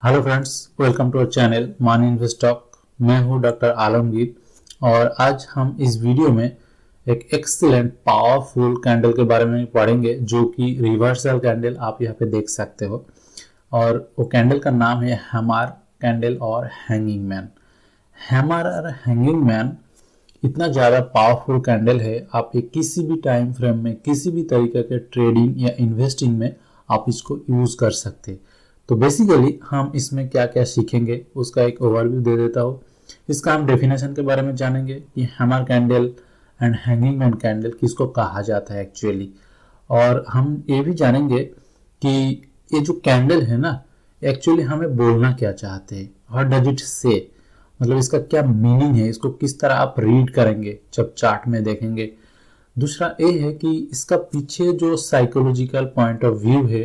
Hello friends, welcome to our channel money invest talk. मैं हूं doctor Alamgir और आज हम इस वीडियो में एक एक्सीलेंट पावरफुल कैंडल के बारे में पढ़ेंगे जो कि रिवर्सल कैंडल आप यहाँ पे देख सकते हो। और वो कैंडल का नाम है हैमर कैंडल और हैंगिंग मैन। हैमर और हैंगिंग मैन इतना ज़्यादा पावरफुल कैंडल है, आप ये किसी भी टाइम फ्रेम में किसी भी तरीके के ट्रेडिंग या इन्वेस्टिंग में आप इसको यूज़ कर सकते। तो बेसिकली हम इसमें क्या क्या सीखेंगे उसका एक ओवरव्यू दे देता हूँ। इसका हम डेफिनेशन के बारे में जानेंगे कि hammer candle and hanging man candle किसको कहा जाता है एक्चुअली। और हम ये भी जानेंगे कि ये जो कैंडल है ना, एक्चुअली हमें बोलना क्या चाहते हैं, व्हाट डज इट से, मतलब इसका क्या मीनिंग है, इसको किस तरह आप रीड करेंगे जब चार्ट में देखेंगे। दूसरा ये है कि इसका पीछे जो साइकोलॉजिकल पॉइंट ऑफ व्यू है,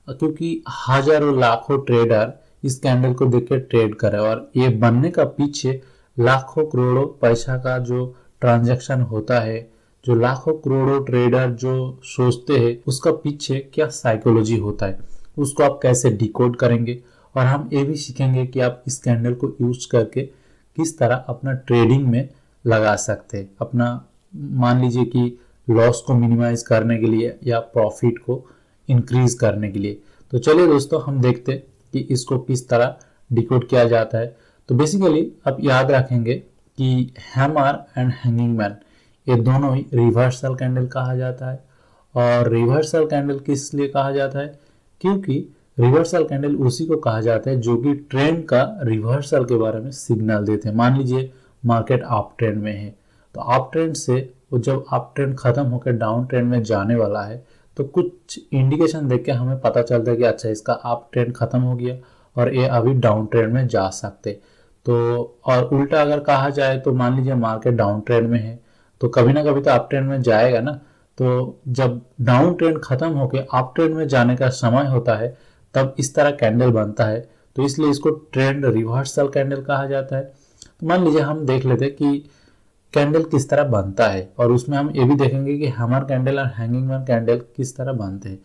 क्योंकि हजारों लाखों ट्रेडर इस कैंडल को देख के ट्रेड करे और ये बनने का पीछे लाखों करोड़ों पैसा का जो ट्रांजैक्शन होता है, जो लाखों करोड़ों ट्रेडर जो सोचते हैं उसका पीछे क्या साइकोलॉजी होता है, उसको आप कैसे डिकोड करेंगे। और हम ये भी सीखेंगे कि आप इस कैंडल को यूज करके किस तरह अपना ट्रेडिंग में लगा सकते हैं, अपना मान लीजिए कि लॉस को मिनिमाइज करने के लिए या प्रॉफिट को इंक्रीज करने के लिए। तो चलिए दोस्तों, हम देखते हैं कि इसको किस तरह डिकोड किया जाता है। तो बेसिकली आप याद रखेंगे कि हैमर एंड हैंगिंग मैन ये दोनों ही रिवर्सल कैंडल कहा जाता है। और रिवर्सल कैंडल किस लिए कहा जाता है, क्योंकि रिवर्सल कैंडल उसी को कहा जाता है जो कि ट्रेंड का रिवर्सल के बारे में सिग्नल देते हैं। मान लीजिए मार्केट अप ट्रेंड में है, तो अप ट्रेंड से वो जब अप ट्रेंड खत्म होकर डाउन ट्रेंड में जाने वाला है तो कुछ इंडिकेशन देख के हमें पता चलता है कि अच्छा इसका अप ट्रेंड खत्म हो गया और ये अभी डाउन ट्रेंड में जा सकते। तो और उल्टा अगर कहा जाए तो मान लीजिए मार्केट डाउन ट्रेंड में है तो कभी ना कभी तो अप ट्रेंड में जाएगा ना। तो जब डाउन ट्रेंड खत्म होकर अप ट्रेंड में जाने का समय होता है तब इस तरह कैंडल बनता है, तो इसलिए इसको ट्रेंड रिवर्सल कैंडल कहा जाता है। तो मान लीजिए हम देख लेते हैं कि कैंडल किस तरह बनता है और उसमें हम ये भी देखेंगे कि हैमर कैंडल और हैंगिंग मैन कैंडल किस तरह बनते हैं।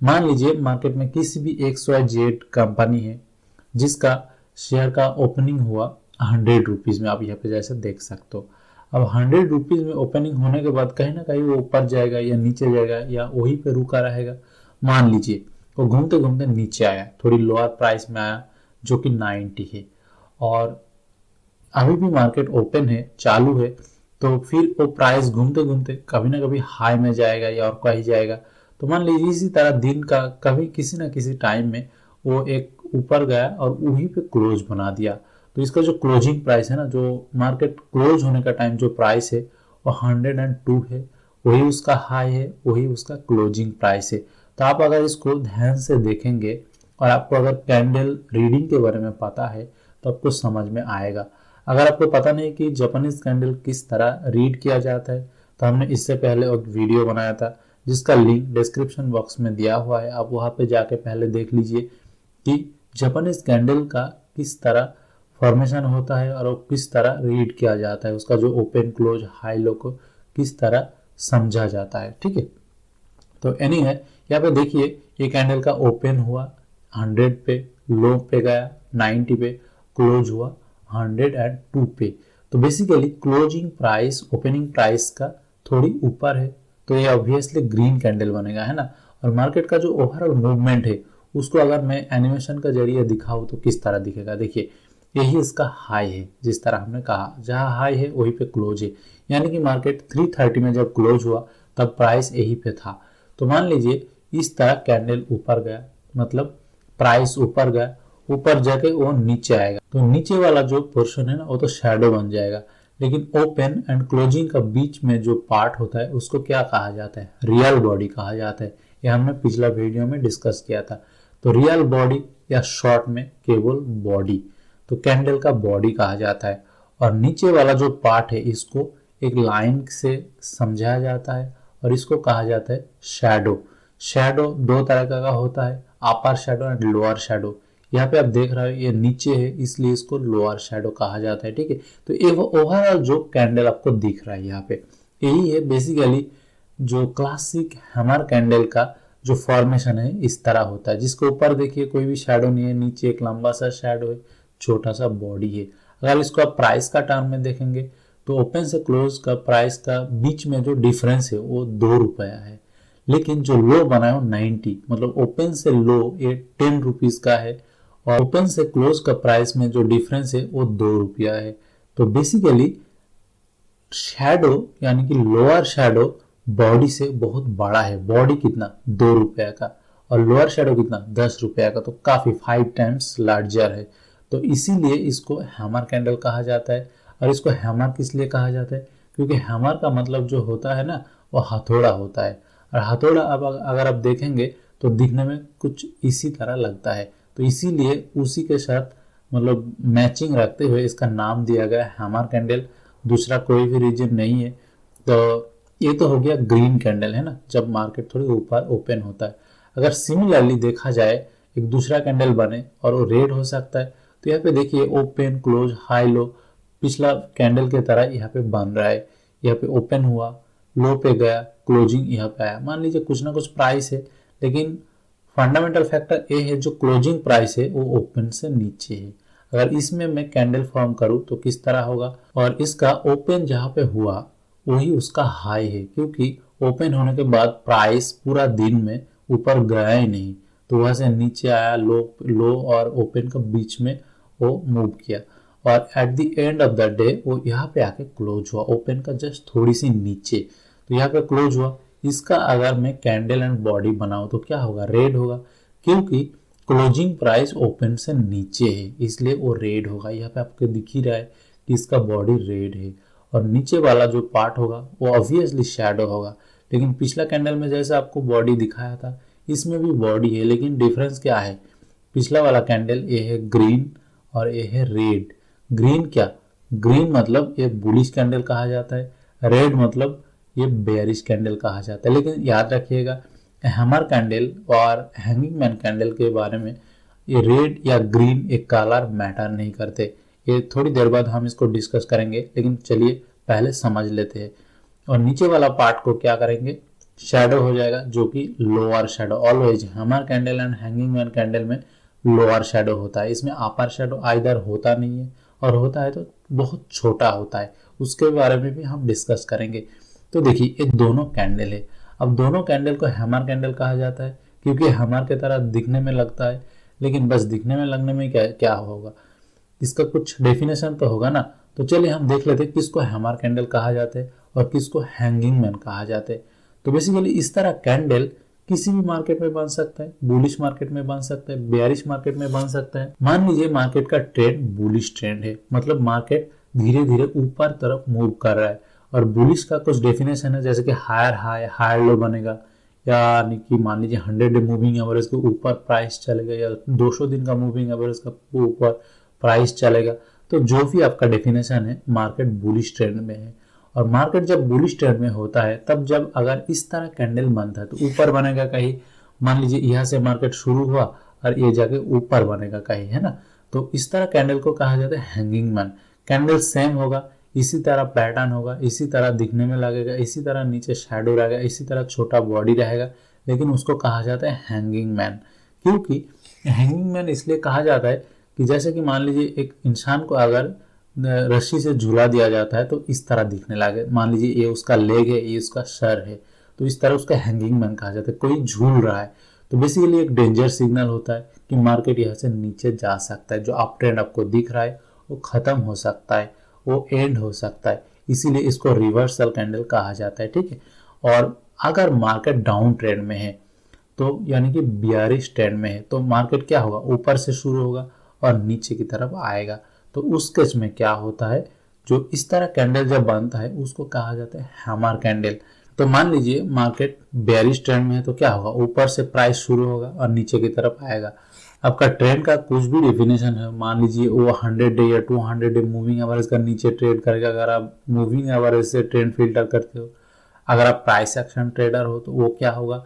मान लीजिए मार्केट में किसी भी XYZ कंपनी है जिसका शेयर का ओपनिंग हुआ 100 रुपीज में, आप यहाँ पे जैसे देख सकते हो। अब 100 रुपीज में ओपनिंग होने के बाद कहीं ना कहीं वो ऊपर जाएगा या नीचे जाएगा या वहीं पे रुका रहेगा। मान लीजिए वो घूमते घूमते नीचे आया, थोड़ी लोअर प्राइस में आया जो कि 90 है, और अभी भी मार्केट ओपन है, चालू है, तो फिर वो प्राइस घूमते घूमते कभी ना कभी हाई में जाएगा या और कहीं जाएगा। तो मान लीजिए इसी तरह दिन का कभी किसी ना किसी टाइम में वो एक ऊपर गया और वहीं पे क्लोज बना दिया। तो इसका जो क्लोजिंग प्राइस है ना, जो मार्केट क्लोज होने का टाइम जो प्राइस है वो 102 है, वही उसका हाई है, वही उसका क्लोजिंग प्राइस है। तो आप अगर इसको ध्यान से देखेंगे और आपको अगर कैंडल रीडिंग के बारे में पता है तो आपको समझ में आएगा। अगर आपको पता नहीं कि जापानीज कैंडल किस तरह रीड किया जाता है तो हमने इससे पहले एक वीडियो बनाया था जिसका लिंक डिस्क्रिप्शन बॉक्स में दिया हुआ है, आप वहां पे जाके पहले देख लीजिए कि जापानीज कैंडल का किस तरह फॉर्मेशन होता है और वो किस तरह रीड किया जाता है, उसका जो ओपन क्लोज हाई लो को किस तरह समझा जाता है। ठीक है, तो एनी है, यहाँ पे देखिए ये कैंडल का ओपन हुआ 100 पे, लो पे गया 90 पे, क्लोज हुआ 102 पे। तो basically closing price opening price का थोड़ी ऊपर है तो ये ऑब्वियसली ग्रीन कैंडल बनेगा, है ना। और मार्केट का जो ओवरऑल मूवमेंट है उसको अगर मैं एनिमेशन का जरिए दिखाऊं तो किस तरह दिखेगा, देखिए यही इसका हाई है, जिस तरह हमने कहा जहां हाई है वहीं पे क्लोज है, यानी कि मार्केट 330 में जब क्लोज हुआ तब प्राइस यही पे था। तो मान लीजिए इस तरह कैंडल ऊपर गया, मतलब प्राइस ऊपर गया, ऊपर जाके वो नीचे आएगा तो नीचे वाला जो पोर्शन है ना वो तो शैडो बन जाएगा। लेकिन ओपन एंड क्लोजिंग का बीच में जो पार्ट होता है उसको क्या कहा जाता है, रियल बॉडी कहा जाता है। ये हमने पिछला वीडियो में डिस्कस किया था। तो रियल बॉडी या शॉर्ट में केवल बॉडी, तो कैंडल का बॉडी कहा जाता है। और नीचे वाला जो पार्ट है इसको एक लाइन से समझाया जाता है और इसको कहा जाता है शैडो। शैडो दो तरह का होता है, अपर शैडो एंड लोअर शैडो। यहाँ पे आप देख रहे हो ये नीचे है इसलिए इसको लोअर शैडो कहा जाता है। ठीक है, तो ये ओवरऑल जो कैंडल आपको दिख रहा है यहाँ पे यही है बेसिकली जो क्लासिक हैमर कैंडल का जो फॉर्मेशन है इस तरह होता है, जिसके ऊपर देखिए कोई भी शेडो नहीं है, नीचे एक लंबा सा शेडो है, छोटा सा बॉडी है। अगर इसको आप प्राइस का टर्म में देखेंगे तो ओपन से क्लोज का प्राइस का बीच में जो डिफरेंस है वो 2 रुपया है, लेकिन जो लो बना है वो 90, मतलब ओपन से लो ये 10 रुपीज का है और ओपन से क्लोज का प्राइस में जो डिफरेंस है वो 2 रुपया है। तो बेसिकली शैडो यानी कि लोअर शैडो बॉडी से बहुत बड़ा है। बॉडी कितना 2 रुपया का और लोअर शैडो कितना 10 रुपया का, तो काफी 5 टाइम्स लार्जर है। तो इसीलिए इसको हैमर कैंडल कहा जाता है। और इसको हैमर किस लिए कहा जाता है, क्योंकि हैमर का मतलब जो होता है ना वो हथौड़ा होता है। और हथौड़ा अब अगर आप देखेंगे तो दिखने में कुछ इसी तरह लगता है, तो इसीलिए उसी के साथ मतलब मैचिंग रखते हुए इसका नाम दिया गया हैमर कैंडल। दूसरा कोई भी रीजन नहीं है। तो ये तो हो गया ग्रीन कैंडल है ना, जब मार्केट थोड़ी ऊपर ओपन होता है। अगर सिमिलरली देखा जाए एक दूसरा कैंडल बने और वो रेड हो सकता है, तो यहाँ पे देखिए ओपन क्लोज हाई लो पिछला कैंडल के तरह यहाँ पे बन रहा है। यहाँ पे ओपन हुआ, लो पे गया, क्लोजिंग यहाँ पे आया। मान लीजिए कुछ ना कुछ प्राइस है, लेकिन फंडामेंटल फैक्टर ये है जो क्लोजिंग प्राइस है वो ओपन से नीचे है। अगर इसमें मैं कैंडल फॉर्म करूं तो किस तरह होगा, और इसका ओपन जहां पे हुआ वही उसका हाई है, क्योंकि ओपन होने के बाद प्राइस पूरा दिन में ऊपर गया ही नहीं, तो वहां से नीचे आया, लो और ओपन के बीच में वो मूव किया और at the end of the day वो यहाँ पे आके क्लोज हुआ ओपन का जस्ट थोड़ी सी नीचे, तो यहाँ पे क्लोज हुआ। इसका अगर मैं कैंडल एंड बॉडी बनाऊं तो क्या होगा, रेड होगा, क्योंकि क्लोजिंग प्राइस ओपन से नीचे है इसलिए वो रेड होगा। यहाँ पे आपको दिख ही रहा है कि इसका बॉडी रेड है और नीचे वाला जो पार्ट होगा वो ऑब्वियसली शैडो होगा। लेकिन पिछला कैंडल में जैसे आपको बॉडी दिखाया था इसमें भी बॉडी है, लेकिन डिफरेंस क्या है, पिछला वाला कैंडल ये है ग्रीन और ये है रेड। ग्रीन क्या, ग्रीन मतलब ये बुलिश कैंडल कहा जाता है, रेड मतलब ये बेयरिश कैंडल कहा जाता है। लेकिन याद रखिएगा हैमर कैंडल और हैंगिंग मैन कैंडल के बारे में ये रेड या ग्रीन एक कलर मैटर नहीं करते, ये थोड़ी देर बाद हम इसको डिस्कस करेंगे, लेकिन चलिए पहले समझ लेते हैं। और नीचे वाला पार्ट को क्या करेंगे, शैडो हो जाएगा, जो कि lower shadow. Always hammer candle and hanging man candle में लोअर शैडो होता है, इसमें अपर शैडो आइदर होता नहीं है और होता है तो बहुत छोटा होता है, उसके बारे में भी हम डिस्कस करेंगे। तो देखिए ये दोनों कैंडल है। अब दोनों कैंडल को हैमर कैंडल कहा जाता है क्योंकि हैमर की तरह दिखने में लगता है, लेकिन बस दिखने में लगने में क्या होगा, इसका कुछ डेफिनेशन तो होगा ना। तो चलिए हम देख लेते हैं किसको हैमर कैंडल कहा जाता है और किसको हैंगिंग मैन कहा जाता है। तो बेसिकली इस तरह कैंडल किसी भी मार्केट में बन सकता है, बुलिश मार्केट में बन सकता है, बेयरिश मार्केट में बन सकता है। मान लीजिए मार्केट का ट्रेंड बुलिश ट्रेंड है, मतलब मार्केट धीरे धीरे ऊपर तरफ मूव कर रहा है और बुलिश का कुछ डेफिनेशन है, जैसे कि हायर हाई हायर लो बनेगा, यानी कि मान लीजिए 100 डे मूविंग एवरेज के ऊपर प्राइस चलेगा या 200 दिन का मूविंग एवरेज का ऊपर प्राइस चलेगा। तो जो भी आपका डेफिनेशन है मार्केट बुलिश ट्रेंड में है। और मार्केट जब बुलिश ट्रेंड में होता है तब जब अगर इस तरह कैंडल बनता है तो ऊपर बनेगा कहीं, मान लीजिए यहाँ से मार्केट शुरू हुआ और ये जाके ऊपर बनेगा कहीं, है ना। तो इस तरह कैंडल को कहा जाता है हैंगिंग मैन। कैंडल सेम होगा, इसी तरह पैटर्न होगा, इसी तरह दिखने में लगेगा, इसी तरह नीचे शैडो रहेगा, इसी तरह छोटा बॉडी रहेगा, लेकिन उसको कहा जाता है हैंगिंग मैन। क्योंकि हैंगिंग मैन इसलिए कहा जाता है कि जैसे कि मान लीजिए एक इंसान को अगर रस्सी से झूला दिया जाता है तो इस तरह दिखने लगे, मान लीजिए ये उसका लेग है, ये उसका सर है, तो इस तरह उसका हैंगिंग मैन कहा जाता है, कोई झूल रहा है। तो बेसिकली एक डेंजर सिग्नल होता है कि मार्केट यहाँ से नीचे जा सकता है, जो अप ट्रेंड आपको दिख रहा है वो खत्म हो सकता है, वो एंड हो सकता है, इसीलिए इसको रिवर्सल कैंडल कहा जाता है, ठीक है। और अगर मार्केट डाउन ट्रेंड में है तो यानी कि बियरिश ट्रेंड में है तो मार्केट क्या होगा, ऊपर से शुरू होगा और नीचे की तरफ आएगा। तो उस केस में क्या होता है, जो इस तरह कैंडल जब बनता है उसको कहा जाता है हैमर कैंडल। तो मान लीजिए मार्केट बेयरिश ट्रेंड में है तो क्या होगा, ऊपर से प्राइस शुरू होगा और नीचे की तरफ आएगा। आपका ट्रेंड का कुछ भी डेफिनेशन है, मान लीजिए वो 100 डे या 200 डे मूविंग एवरेज का नीचे ट्रेड करेगा, अगर आप मूविंग एवरेज से ट्रेंड फिल्टर करते हो। अगर आप प्राइस एक्शन ट्रेडर हो तो वो क्या होगा,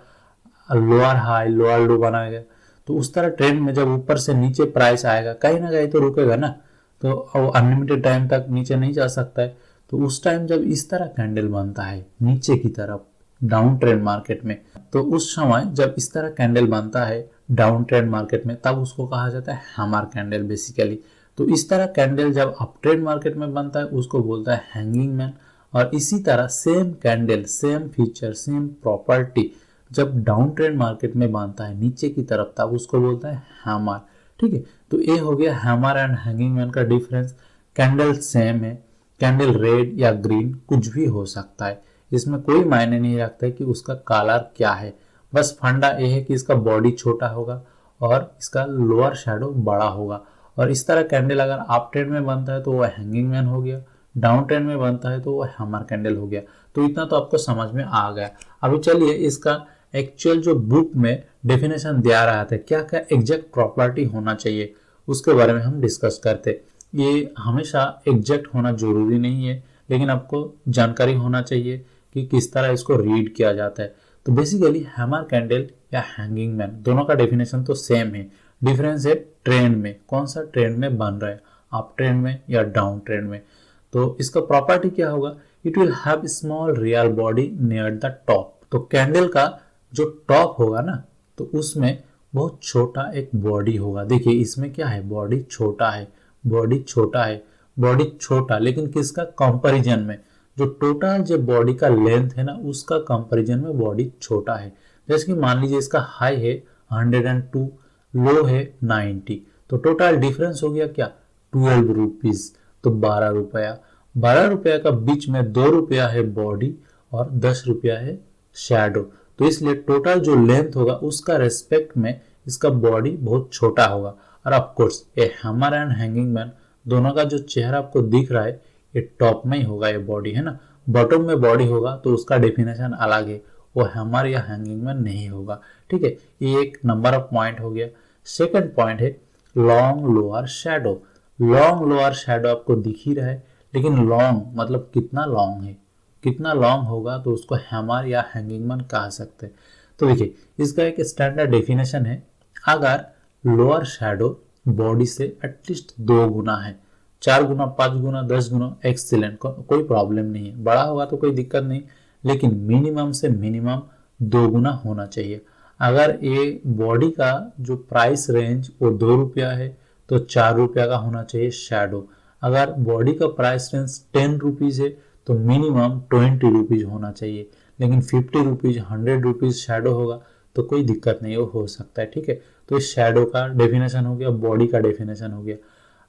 लोअर हाई लोअर लो बनाएगा। तो उस तरह ट्रेंड में जब ऊपर से नीचे प्राइस आएगा कहीं ना कहीं तो रुकेगा ना, तो वो अनलिमिटेड टाइम तक नीचे नहीं जा सकता है। तो उस टाइम जब इस तरह कैंडल बनता है नीचे की तरफ, डाउन ट्रेंड मार्केट में। तो उस समय जब इस तरह कैंडल बनता है डाउन ट्रेंड मार्केट में, तब उसको कहा जाता है हैमर कैंडल बेसिकली। तो इस तरह कैंडल जब अप ट्रेंड मार्केट में बनता है उसको बोलता है हैंगिंग मैन। और इसी तरह same candle, same feature, same property जब डाउन ट्रेंड मार्केट में बनता है नीचे की तरफ, तब उसको बोलता है हैमर। ठीक है, तो ये हो गया हैमर एंड हैंगिंग मैन का डिफरेंस। कैंडल सेम है, कैंडल रेड या ग्रीन कुछ भी हो सकता है, इसमें कोई मायने नहीं रखता है कि उसका कलर क्या है। बस फंडा ये है कि इसका बॉडी छोटा होगा और इसका लोअर शैडो बड़ा होगा। और इस तरह कैंडल अगर अप ट्रेंड में बनता है तो वो हैंगिंग मैन हो गया, डाउन ट्रेंड में बनता है तो वो हैमर कैंडल हो गया। तो इतना तो आपको समझ में आ गया। अभी चलिए इसका एक्चुअल जो बुक में डेफिनेशन दिया रहा था, क्या क्या एग्जैक्ट प्रॉपर्टी होना चाहिए, उसके बारे में हम डिस्कस करते। ये हमेशा एग्जैक्ट होना जरूरी नहीं है, लेकिन आपको जानकारी होना चाहिए कि किस तरह इसको रीड किया जाता है। तो बेसिकली हैमर कैंडल या हैंगिंग मैन दोनों का डेफिनेशन तो सेम है, डिफरेंस है ट्रेंड में, कौन सा ट्रेंड में बन रहा है, अप ट्रेंड में या डाउन ट्रेंड में। तो इसका प्रॉपर्टी क्या होगा, it will have small real body near the top. तो कैंडल का जो टॉप होगा ना, तो उसमें बहुत छोटा एक बॉडी होगा। देखिए इसमें क्या है, बॉडी छोटा है, बॉडी छोटा है, बॉडी छोटा, लेकिन किसका कंपैरिजन में, जो टोटल जो बॉडी का लेंथ है ना उसका कंपैरिजन में बॉडी छोटा है। जैसे कि मान लीजिए इसका हाई है 102, लो है 90, तो टोटल डिफरेंस हो गया क्या, 12 रुपीज। तो 12 रुपया, 12 रुपया का बीच में 2 रुपया है बॉडी और 10 रुपया है शैडो। तो इसलिए टोटल जो लेंथ होगा उसका रेस्पेक्ट में इसका बॉडी बहुत छोटा होगा। और ऑफ कोर्स ये हैमर एंड हैंगिंग मैन दोनों का जो चेहरा आपको दिख रहा है ये टॉप में ही होगा, ये बॉडी है ना। बॉटम में बॉडी होगा तो उसका डेफिनेशन अलग है, वो हैमर या हैंगिंग मैन नहीं होगा। ठीक है, ये एक नंबर ऑफ पॉइंट हो गया। सेकंड पॉइंट है long lower shadow. Long lower shadow आपको दिख ही रहा है, लेकिन लॉन्ग मतलब कितना लॉन्ग है, कितना लॉन्ग होगा तो उसको हैमर या हैंगिंग मैन कह सकते हैं। तो देखिए इसका एक स्टैंडर्ड डेफिनेशन है, अगर लोअर शैडो बॉडी से एटलीस्ट 2 गुना है, 4 गुना, 5 गुना, 10 गुना, एक्सीलेंट, कोई प्रॉब्लम नहीं है। बड़ा होगा तो कोई दिक्कत नहीं, लेकिन मिनिमम से मिनिमम 2 गुना होना चाहिए। अगर ये बॉडी का जो प्राइस रेंज वो 2 रुपया है तो 4 रुपया का होना चाहिए शैडो। अगर बॉडी का प्राइस रेंज 10 रुपीज है तो मिनिमम 20 रुपीज होना चाहिए, लेकिन 50 रुपीज, 100 रुपीज शैडो होगा तो कोई दिक्कत नहीं, वो हो सकता है। ठीक है, तो इस शैडो का डेफिनेशन हो गया, बॉडी का डेफिनेशन हो गया।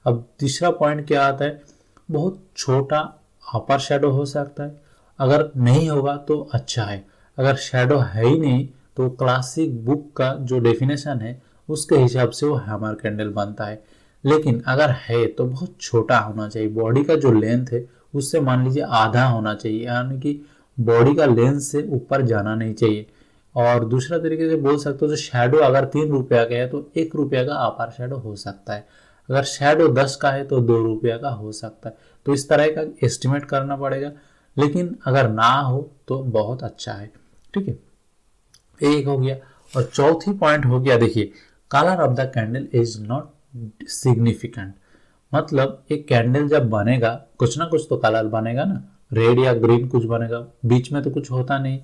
अब तीसरा पॉइंट क्या आता है, बहुत छोटा अपर शैडो हो सकता है, अगर नहीं होगा तो अच्छा है। अगर शैडो है ही नहीं तो क्लासिक बुक का जो डेफिनेशन है उसके हिसाब से वो हैमर कैंडल बनता है। लेकिन अगर है तो बहुत छोटा होना चाहिए, बॉडी का जो लेंथ है उससे मान लीजिए आधा होना चाहिए, यानी कि बॉडी का लेंथ से ऊपर जाना नहीं चाहिए। और दूसरा तरीके से बोल सकते हो, तो शैडो अगर 3 रुपया का है तो 1 रुपया का अपर शैडो हो सकता है, अगर शैडो 10 का है तो 2 रुपया का हो सकता है। तो इस तरह का एस्टिमेट करना पड़ेगा, लेकिन अगर ना हो तो बहुत अच्छा है। ठीक है, एक हो गया। और चौथी पॉइंट हो गया, देखिए colour of the candle is not significant. मतलब एक कैंडल जब बनेगा कुछ ना कुछ तो कलर बनेगा ना, रेड या ग्रीन कुछ बनेगा, बीच में तो कुछ होता नहीं।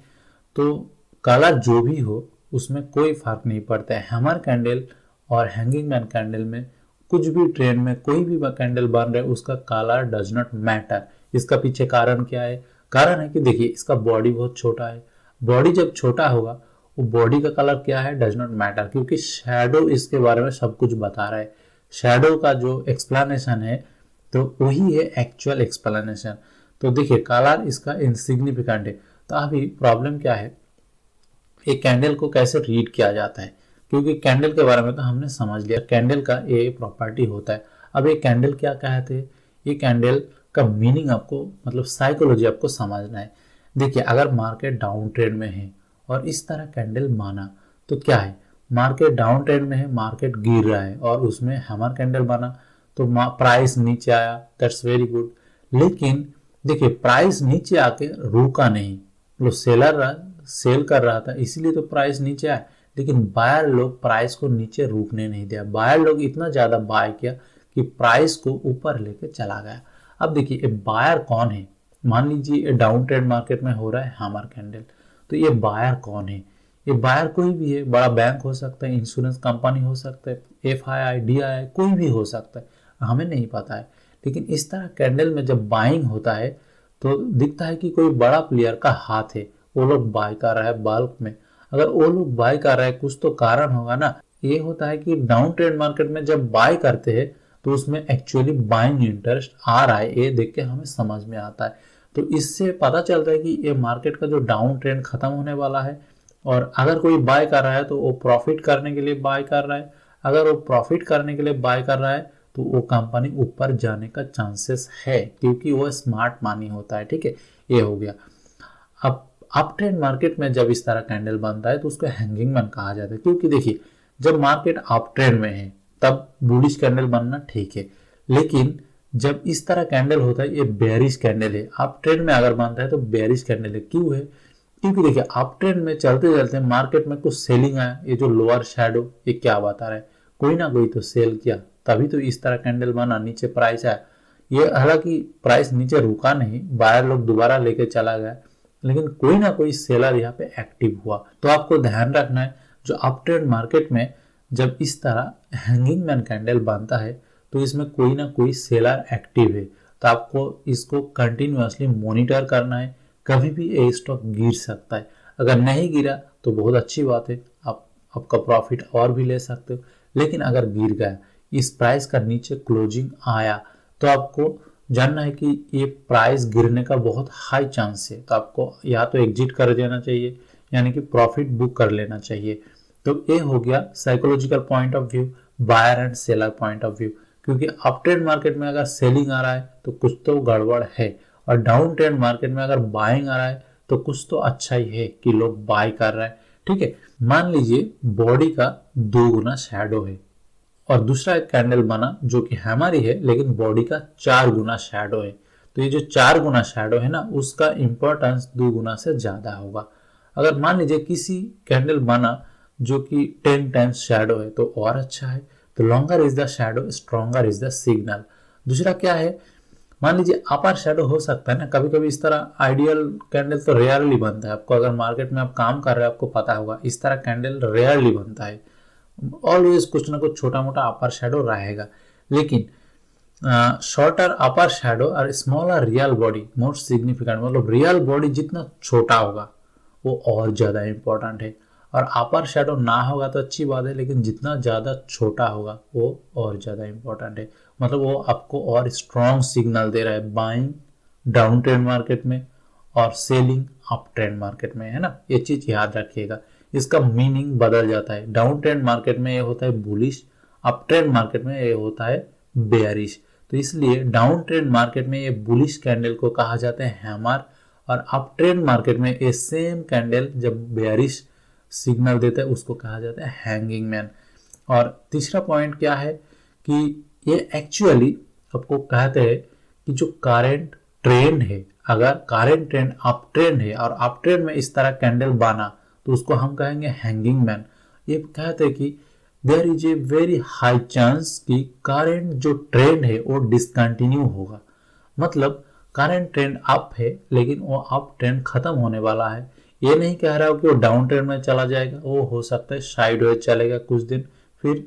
तो कलर जो भी हो उसमें कोई फर्क नहीं पड़ता है। हैमर कैंडल और हैंगिंग मैन कैंडल में कुछ भी ट्रेंड में कोई भी कैंडल बन रहा है उसका कलर डज नॉट मैटर। इसका पीछे कारण क्या है, कारण है कि देखिए इसका बॉडी बहुत छोटा है। बॉडी जब छोटा होगा वो बॉडी का कलर क्या है डज नॉट मैटर, क्योंकि शैडो इसके बारे में सब कुछ बता रहा है। शैडो का जो एक्सप्लेनेशन है तो वही है एक्चुअल एक्सप्लेनेशन। तो देखिए कलर इसका इनसिग्निफिकेंट है। तो अभी प्रॉब्लम क्या है, एक कैंडल को कैसे रीड किया जाता है, क्योंकि कैंडल के बारे में तो हमने समझ लिया, कैंडल का ये प्रॉपर्टी होता है। अब ये कैंडल क्या कहते हैं, ये कैंडल का मीनिंग आपको मतलब साइकोलॉजी आपको समझना है। देखिए अगर मार्केट डाउन ट्रेंड में है और इस तरह कैंडल माना तो क्या है, मार्केट डाउन ट्रेंड में है, मार्केट गिर रहा है और उसमें हैमर कैंडल बना तो प्राइस नीचे आया, दैट्स वेरी गुड। लेकिन देखिए प्राइस नीचे आके रुका नहीं, मतलब सेलर सेल कर रहा था इसीलिए तो प्राइस नीचे आया, लेकिन बायर लोग प्राइस को नीचे रुकने नहीं दिया। बायर लोग इतना ज्यादा बाय किया कि प्राइस को ऊपर लेके चला गया। अब देखिए ये बायर कौन है, मान लीजिए ये डाउन ट्रेंड मार्केट में हो रहा है हैमर कैंडल, तो ये बायर कौन है? ये बायर कोई भी है, बड़ा बैंक हो सकता है, इंश्योरेंस कंपनी हो सकता है, FII DII कोई भी हो सकता है, हमें नहीं पता है। लेकिन इस तरह कैंडल में जब बाइंग होता है तो दिखता है कि कोई बड़ा प्लेयर का हाथ है, वो लोग बाय कर रहा है बल्क में। अगर वो लोग बाय कर रहा है कुछ तो कारण होगा ना। ये होता है कि डाउन ट्रेंड मार्केट में जब बाय करते हैं तो उसमें एक्चुअली बाइंग इंटरेस्ट आ रहा है, ये देख के हमें समझ में आता है। तो इससे पता चलता है कि ये मार्केट का जो डाउन ट्रेंड खत्म होने वाला है, और अगर कोई बाय कर रहा है तो वो प्रॉफिट करने के लिए बाय कर रहा है। अगर वो प्रॉफिट करने के लिए बाय कर रहा है तो वो कंपनी ऊपर जाने का चांसेस है, क्योंकि वो स्मार्ट मनी होता है। ठीक है, ये हो गया। अब अप ट्रेंड मार्केट में जब इस तरह कैंडल बनता है तो उसको हैंगिंग मैन कहा जाता है, क्योंकि देखिए जब मार्केट अप ट्रेंड में है तब बुलिश कैंडल बनना ठीक है, लेकिन जब इस तरह कैंडल होता है ये बेयरिश कैंडल है। अप ट्रेंड में अगर बनता है तो बेयरिश कैंडल है। क्यों है? क्योंकि देखिए अप ट्रेंड में चलते चलते मार्केट में कुछ सेलिंग आया, ये जो लोअर शैडो ये क्या बता रहा है, कोई ना कोई तो सेल किया, तभी तो इस तरह कैंडल बना, नीचे प्राइस आया। ये हालांकि प्राइस नीचे रुका नहीं, बायर लोग दोबारा लेके चला गया, लेकिन कोई ना कोई सेलर यहाँ पे एक्टिव हुआ। तो आपको ध्यान रखना है, जो अप ट्रेंड मार्केट में जब इस तरह हैंगिंग मैन कैंडल बनता है तो इसमें कोई ना कोई सेलर एक्टिव है। तो आपको इसको कंटिन्यूअसली मॉनिटर करना है, कभी भी ये स्टॉक गिर सकता है। अगर नहीं गिरा तो बहुत अच्छी बात है, आप आपका प्रॉफिट और भी ले सकते हो। लेकिन अगर गिर गया, इस प्राइस का नीचे क्लोजिंग आया, तो आपको जानना है कि ये प्राइस गिरने का बहुत हाई चांस है, तो आपको या तो एग्जिट कर देना चाहिए, यानी कि प्रॉफिट बुक कर लेना चाहिए। तो ये हो गया psychological point of view, buyer and seller point of view. क्योंकि अप ट्रेंड मार्केट में अगर सेलिंग आ रहा है तो कुछ तो गड़बड़ है, और डाउन ट्रेंड मार्केट में अगर बाइंग आ रहा है तो कुछ तो अच्छा ही है कि लोग बाय कर रहे हैं। ठीक है, मान लीजिए बॉडी का 2 गुना शैडो है और दूसरा एक कैंडल बना जो कि हैमर ही है, लेकिन बॉडी का 4 गुना शैडो है। तो ये जो 4 गुना शैडो है ना, उसका इंपॉर्टेंस 2 गुना से ज्यादा होगा। अगर मान लीजिए किसी कैंडल बना जो कि 10 टाइम्स शैडो है तो और अच्छा है। तो longer is the shadow, stronger is the signal. दूसरा क्या है, मान लीजिए अपर शैडो हो सकता है ना, कभी कभी इस तरह आइडियल कैंडल तो रेयरली बनता है। आपको अगर मार्केट में आप काम कर रहे हैं आपको पता होगा, इस तरह कैंडल रेयरली बनता है। ऑलवेज कुछ ना कुछ छोटा मोटा अपर शैडो रहेगा, लेकिन शॉर्टर अपर शैडो और smaller real body most significant, मतलब रियल बॉडी जितना छोटा होगा वो और ज्यादा इंपॉर्टेंट है। और अपर शैडो ना होगा तो अच्छी बात है, लेकिन जितना ज़्यादा छोटा होगा वो और ज़्यादा इंपॉर्टेंट है। मतलब वो आपको और स्ट्रॉन्ग सिग्नल दे रहा है बाइंग डाउन ट्रेंड मार्केट में और सेलिंग अप ट्रेंड मार्केट में, है ना। ये चीज़ याद रखिएगा, इसका मीनिंग बदल जाता है। डाउन ट्रेंड मार्केट में ये होता है बुलिश, अप ट्रेंड मार्केट में ये होता है बेयरिश। तो इसलिए डाउन ट्रेंड मार्केट में ये बुलिश कैंडल को कहा जाता है हैमर, और अप ट्रेंड मार्केट में ये सेम कैंडल जब बेयरिश सिग्नल देता है उसको कहा जाता है हैंगिंग मैन। और तीसरा पॉइंट क्या है कि ये एक्चुअली आपको कहते हैं कि जो करंट ट्रेंड है, अगर करंट ट्रेंड अप ट्रेंड है और अप ट्रेंड में इस तरह कैंडल बना तो उसको हम कहेंगे हैंगिंग मैन। ये कहते हैं कि there is a very high chance कि करंट जो ट्रेंड है वो डिसकंटिन्यू होगा। मतलब करंट ट्रेंड अप है लेकिन वो अप ट्रेंड खत्म होने वाला है। ये नहीं कह रहा हो कि वो डाउन ट्रेंड में चला जाएगा, वो हो सकता है साइडवेज चलेगा कुछ दिन, फिर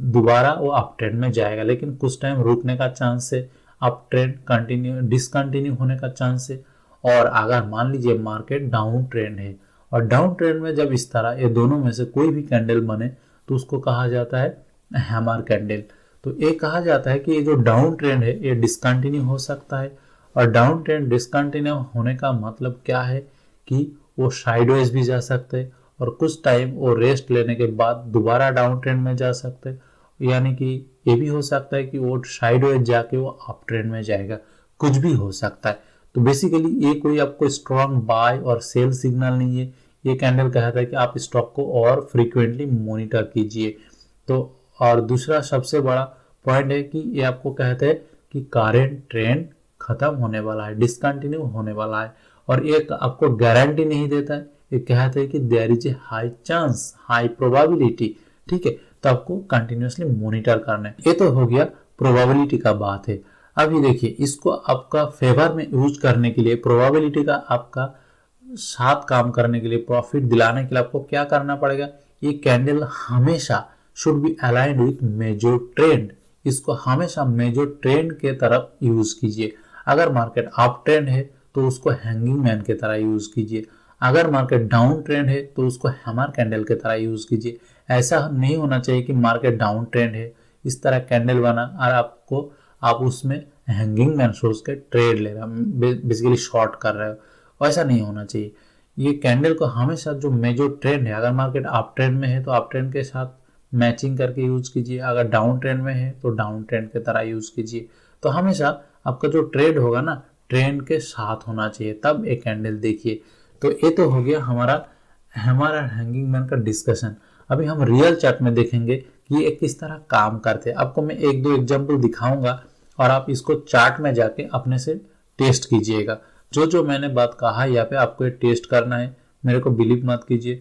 दोबारा वो अप ट्रेंड में जाएगा, लेकिन कुछ टाइम रुकने का चांस है, अप ट्रेंड कंटिन्यू डिसकंटिन्यू होने का चांस है। और अगर मान लीजिए मार्केट डाउन ट्रेंड है और डाउन ट्रेंड में जब इस तरह ये दोनों में से कोई भी कैंडल बने तो उसको कहा जाता है हैमर कैंडल। तो ये कहा जाता है कि ये जो डाउन ट्रेंड है ये डिसकंटिन्यू हो सकता है, और डाउन ट्रेंड डिसकंटिन्यू होने का मतलब क्या है कि वो साइडवेज भी जा सकते हैं और कुछ टाइम वो रेस्ट लेने के बाद दोबारा डाउन ट्रेंड में जा सकते हैं। यानी कि ये भी हो सकता है कि वो साइडवेज जाके वो अप ट्रेंड में जाएगा, कुछ भी हो सकता है। तो बेसिकली ये कोई आपको स्ट्रॉन्ग बाय और सेल सिग्नल नहीं है। ये कैंडल कहता है कि आप स्टॉक को और फ्रीक्वेंटली मॉनिटर कीजिए। तो और दूसरा सबसे बड़ा पॉइंट है कि ये आपको कहते हैं कि करंट ट्रेंड खत्म होने वाला है, डिसकंटिन्यू होने वाला है, और ये आपको गारंटी नहीं देता है। ये कहते हैं कि there is a high chance, high probability. ठीक है, तो आपको कंटिन्यूअसली मॉनिटर करना है। ये तो हो गया प्रोबेबिलिटी का बात है। अभी देखिए इसको आपका फेवर में यूज करने के लिए प्रोबेबिलिटी का आपका साथ काम करने के लिए, प्रॉफिट दिलाने के लिए आपको क्या करना पड़ेगा, ये कैंडल हमेशा should be aligned with major trend. इसको हमेशा मेजर ट्रेंड के तरफ यूज कीजिए। अगर मार्केट अप ट्रेंड है तो उसको हैंगिंग मैन की तरह यूज कीजिए, अगर मार्केट डाउन ट्रेंड है तो उसको हैमर कैंडल की तरह यूज कीजिए। ऐसा नहीं होना चाहिए कि मार्केट डाउन ट्रेंड है, इस तरह कैंडल बना और आप उसमें हैंगिंग मैन सोच के ट्रेड ले रहे हो, बेसिकली शॉर्ट कर रहे हो। ऐसा नहीं होना चाहिए। ये कैंडल को हमेशा जो मेजर ट्रेंड है, अगर मार्केट अप ट्रेंड में है तो अप ट्रेंड के साथ मैचिंग करके यूज कीजिए, अगर डाउन ट्रेंड में है तो डाउन ट्रेंड की तरह यूज कीजिए। तो हमेशा आपका जो ट्रेड होगा ना, ट्रेंड के साथ होना चाहिए, तब एक कैंडल देखिए। तो ये तो हो गया हमारा हैंगिंग मैन का डिस्कशन। अभी हम रियल चार्ट में देखेंगे कि ये किस तरह काम करते हैं। आपको मैं एक दो एग्जांपल दिखाऊंगा और आप इसको चार्ट में जाके अपने से टेस्ट कीजिएगा। जो जो मैंने बात कहा यहाँ पे आपको ये टेस्ट करना है, मेरे को बिलीव मत कीजिए,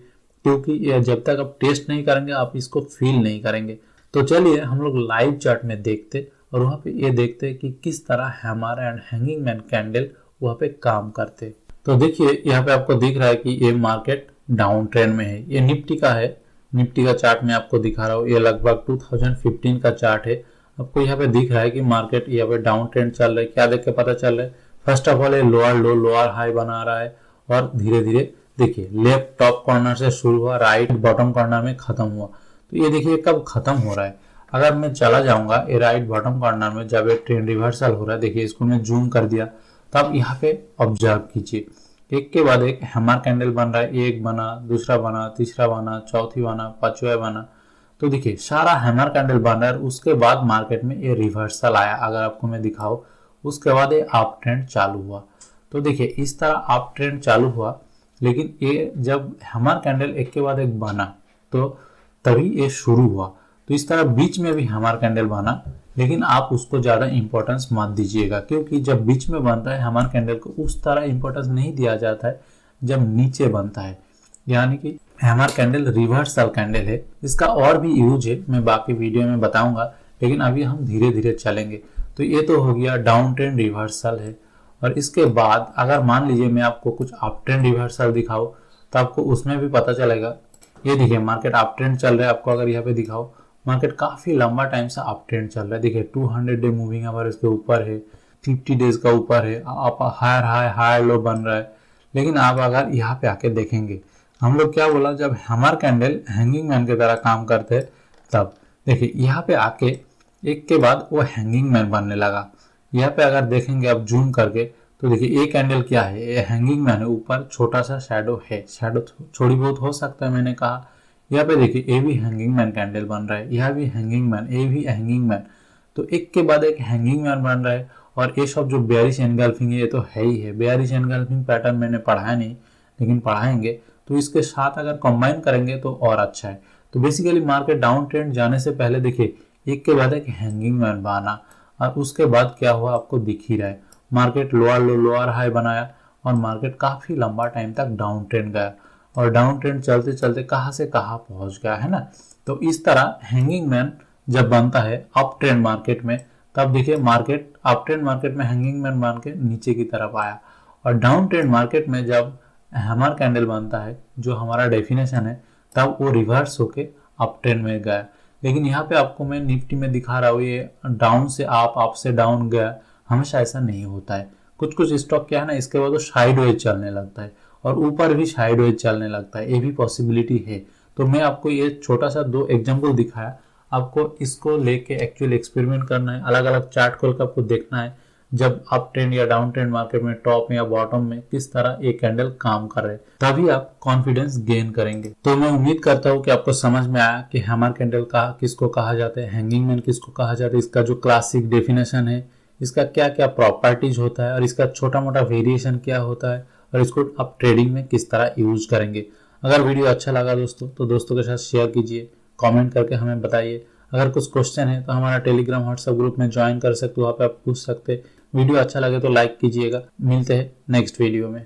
क्योंकि जब तक आप टेस्ट नहीं करेंगे आप इसको फील नहीं करेंगे। तो चलिए हम लोग लाइव चार्ट में देखते और वहाँ पे ये देखते कि किस तरह हमारा एंड हैंगिंग मैन कैंडल वहाँ पे काम करते। तो देखिए यहाँ पे आपको दिख रहा है कि ये मार्केट डाउन ट्रेंड में है। ये निफ्टी का है, निफ्टी का चार्ट में आपको दिखा रहा हूँ। ये लगभग 2015 का चार्ट है। आपको यहाँ पे दिख रहा है कि मार्केट यहाँ पे डाउन ट्रेंड चल रहा है। क्या देख के पता चल रहा है, फर्स्ट ऑफ ऑल ये लोअर लो लोअर हाई बना रहा है और धीरे धीरे देखिए लेफ्ट टॉप कॉर्नर से शुरू हुआ, राइट बॉटम कॉर्नर में खत्म हुआ। तो ये देखिए कब खत्म हो रहा है। अगर मैं चला जाऊंगा ये राइट बॉटम कॉर्नर में, जब ये ट्रेंड रिवर्सल हो रहा है, देखिए इसको मैं जूम कर दिया, तो आप यहाँ पे ऑब्जर्व कीजिए एक के बाद एक हैमर कैंडल बन रहा है। एक बना, दूसरा बना, तीसरा बना, चौथी बना, पांचवा बना। तो देखिए सारा हैमर कैंडल बन रहा है। उसके बाद मार्केट में ये रिवर्सल आया, अगर आपको मैं दिखाऊं, उसके बाद ये अप ट्रेंड चालू हुआ। तो देखिए इस तरह अप ट्रेंड चालू हुआ, लेकिन ये जब हैमर कैंडल एक के बाद एक बना तो तभी ये शुरू हुआ। तो इस तरह बीच में भी हैमर कैंडल बना, लेकिन आप उसको ज़्यादा इंपॉर्टेंस मत दीजिएगा, क्योंकि जब बीच में बनता है हैमर कैंडल को उस तरह इंपॉर्टेंस नहीं दिया जाता है जब नीचे बनता है। यानी कि हैमर कैंडल रिवर्सल कैंडल है। इसका और भी यूज है, मैं बाकी वीडियो में बताऊंगा, लेकिन अभी हम धीरे धीरे चलेंगे। तो ये तो हो गया डाउन ट्रेंड रिवर्सल है। और इसके बाद अगर मान लीजिए मैं आपको कुछ अप ट्रेंड रिवर्सल दिखाऊं, तो आपको उसमें भी पता चलेगा। ये देखिए मार्केट अप ट्रेंड चल रहा है। आपको अगर यहाँ पे दिखाओ, मार्केट काफी लंबा टाइम से अप ट्रेंड चल रहा है। देखिए 200 डे मूविंग एवरेज के ऊपर है, 50 डेज का ऊपर है, आप हायर हाई हायर लो बन रहा है। लेकिन आप अगर यहाँ पे आके देखेंगे, हम लोग क्या बोला, जब हैमर कैंडल हैंगिंग मैन की तरह काम करते हैं, तब देखिए यहाँ पे आके एक के बाद वो हैंगिंग मैन बनने लगा। यहाँ पे अगर देखेंगे आप जूम करके, तो देखिए ये कैंडल क्या है, ये हैंगिंग मैन है। ऊपर छोटा सा शैडो है, शैडो थोड़ी बहुत हो सकता है, मैंने कहा। यहाँ पे देखिए ये भी हैंगिंग मैन कैंडल बन रहा है, यह भी हैंगिंग मैन, ये भी हैंगिंग मैन। तो एक के बाद एक हैंगिंग मैन बन रहा है। और ये सब जो बेयरिश एनगल्फिंग है, ये तो है ही है। बेयरिश एनगल्फिंग पैटर्न मैंने पढ़ाया नहीं, लेकिन पढ़ाएंगे। तो इसके साथ अगर कंबाइन करेंगे तो और अच्छा है। तो बेसिकली मार्केट डाउन ट्रेंड जाने से पहले देखिए एक के बाद एक हैंगिंग मैन बना, और उसके बाद क्या हुआ आपको दिख ही रहा है। मार्केट लोअर लो लोअर हाई बनाया और मार्केट काफी लंबा टाइम तक डाउन ट्रेंड गया, और डाउन ट्रेंड चलते चलते कहां से कहां पहुंच गया, है ना। तो इस तरह हैंगिंग मैन जब बनता है अप ट्रेंड मार्केट में, तब देखिए मार्केट अप ट्रेंड मार्केट में हैंगिंग मैन बन के नीचे की तरफ आया, और डाउन ट्रेंड मार्केट में जब हैमर कैंडल बनता है, जो हमारा डेफिनेशन है, तब वो रिवर्स होके अप ट्रेंड में गया। लेकिन यहाँ पे आपको मैं निफ्टी में दिखा रहा हूँ, ये डाउन से अप से डाउन गया। हमेशा ऐसा नहीं होता है। कुछ कुछ स्टॉक क्या है ना, इसके बाद वो साइडवेज चलने लगता है और ऊपर भी साइडवेज चलने लगता है, ये भी पॉसिबिलिटी है। तो मैं आपको ये छोटा सा 2 एग्जांपल दिखाया, आपको इसको लेके एक्चुअल एक्सपेरिमेंट करना है। अलग अलग चार्ट खोल कर आपको देखना है, जब अप ट्रेंड या डाउन ट्रेंड मार्केट में टॉप या बॉटम में किस तरह ये कैंडल काम कर रहे हैं, तभी आप कॉन्फिडेंस गेन करेंगे। तो मैं उम्मीद करता हूँ कि आपको समझ में आया कि हैमर कैंडल किसको कहा जाता है, हैंगिंग मैन किसको कहा जाता है, इसका जो क्लासिक डेफिनेशन है, इसका क्या क्या प्रॉपर्टीज होता है, और इसका छोटा मोटा वेरिएशन क्या होता है, और इसको आप ट्रेडिंग में किस तरह यूज करेंगे। अगर वीडियो अच्छा लगा दोस्तों, तो दोस्तों के साथ शेयर कीजिए, कमेंट करके हमें बताइए। अगर कुछ क्वेश्चन है तो हमारा टेलीग्राम व्हाट्सएप ग्रुप में ज्वाइन कर सकते हो, वहाँ पे आप पूछ सकते। वीडियो अच्छा लगे तो लाइक कीजिएगा। मिलते हैं नेक्स्ट वीडियो में।